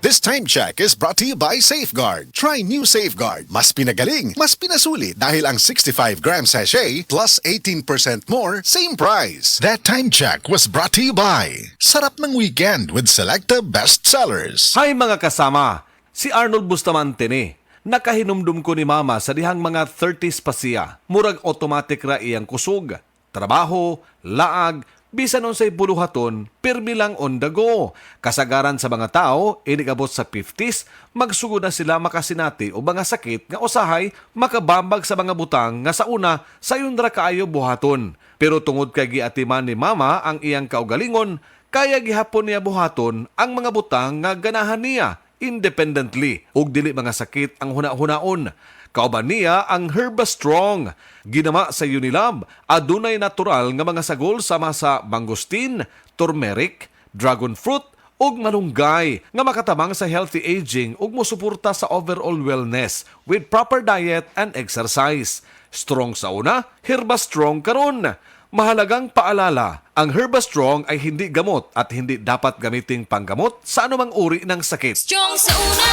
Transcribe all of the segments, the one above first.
This time check is brought to you by Safeguard. Try new Safeguard. Mas pinagaling, mas pinasulit dahil ang 65-gram sachet plus 18% more, same price. That time check was brought to you by Sarap ng Weekend with Selecta Bestsellers. Hi mga kasama, si Arnold Bustamante ni. Nakahinumdum ko ni mama sa dihang mga 30s pa siya. Murag automatic ra iyang kusog. Trabaho, laag, bisan unsay buluhaton, pirmi lang on the go. Kasagaran sa mga tao, inigabot sa 50s, magsugod na sila makasinati o mga sakit nga usahay makabambag sa mga butang nga sa una sayon ra kaayo buhaton. Pero tungod kay giatiman ni mama ang iyang kaugalingon, kaya gihapon niya buhaton ang mga butang nga ganahan niya independently ug dili mga sakit ang huna-hunaon. Kauban niya ang Herbastrong. Ginama sa Unilab, adunay natural nga mga sagol sama sa mangosteen, turmeric, dragon fruit ug malunggay nga makatabang sa healthy aging ug mosuporta sa overall wellness with proper diet and exercise. Strong sa una, Herbastrong karon. Mahalagang paalala, ang Herbastrong ay hindi gamot at hindi dapat gamiting panggamot sa anumang uri ng sakit. Strong sa una,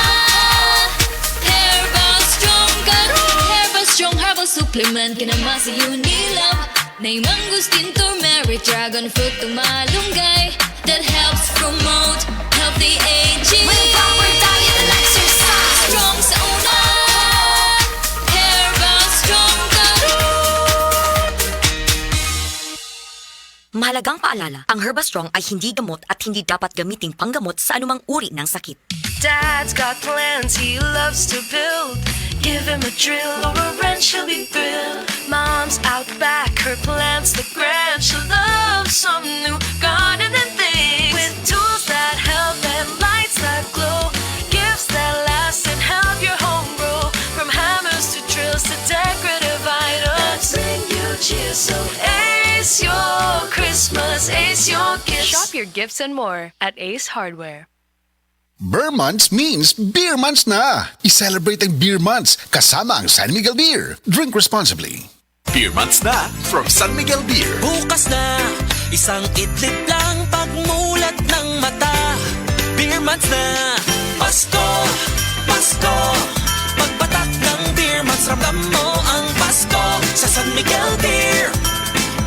Herbastrong karon. Herbastrong herbal supplement kinama sa Unilab. Nay mangosteen, turmeric, dragon fruit, ug malunggay that helps promote healthy aging. With proper diet and exercise. Strong sa una, Herbastrong karon. Mahalagang paalala, ang Herbastrong ay hindi gamot at hindi dapat gamiting panggamot sa anumang uri ng sakit. Dad's got plans he loves to build. Give him a drill or a wrench, he'll be thrilled. Mom's out back, her plants look grand. She loves some new gardening things with tools that help and lights that glow. Gifts that last and help your home grow. From hammers to drills to decorative items that bring you cheer. So ace your Christmas, ace your gifts. Shop your gifts and more at Ace Hardware. Beer Months means Beer Months na! I-celebrate ang Beer Months kasama ang San Miguel Beer. Drink responsibly. Beer Months na from San Miguel Beer. Bukas na, isang idlip lang pagmulat ng mata. Beer Months na, Pasko, Pasko. Pagpatak ng Beer Months, ramdam mo ang Pasko sa San Miguel Beer.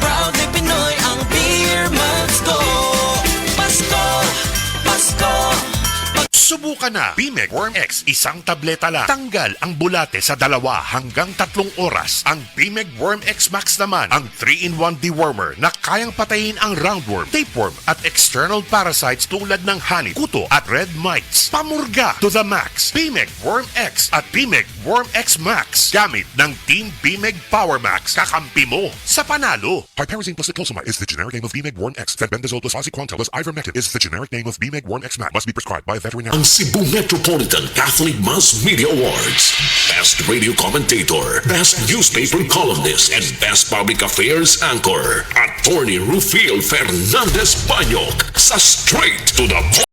Proudly Pinoy ang Beer Months ko. Pasko, Pasko. Subukan na Bimeg Worm X, isang tableta lang. Tanggal ang bulate sa 2 hanggang 3 oras. Ang Bimeg Worm X Max naman, ang 3-in-1 dewormer na kayang patayin ang roundworm, tapeworm at external parasites tulad ng honey, kuto at red mites. Pamurga to the max. Bimeg Worm X at Bimeg Worm X Max. Gamit ng Team Bimeg Power Max, kakampi mo sa panalo. Piperazine plus cyclosamide is the generic name of Bimeg Worm X. Fenbendazole plus oxyquantel plus ivermectin is the generic name of Bimeg Worm X Max. Must be prescribed by a veterinarian. Ang Cebu Metropolitan Catholic Mass Media Awards. Best Radio Commentator, Best Newspaper Columnist, and Best Public Affairs Anchor. Attorney Rufil Fernandez Banyok sa Straight to the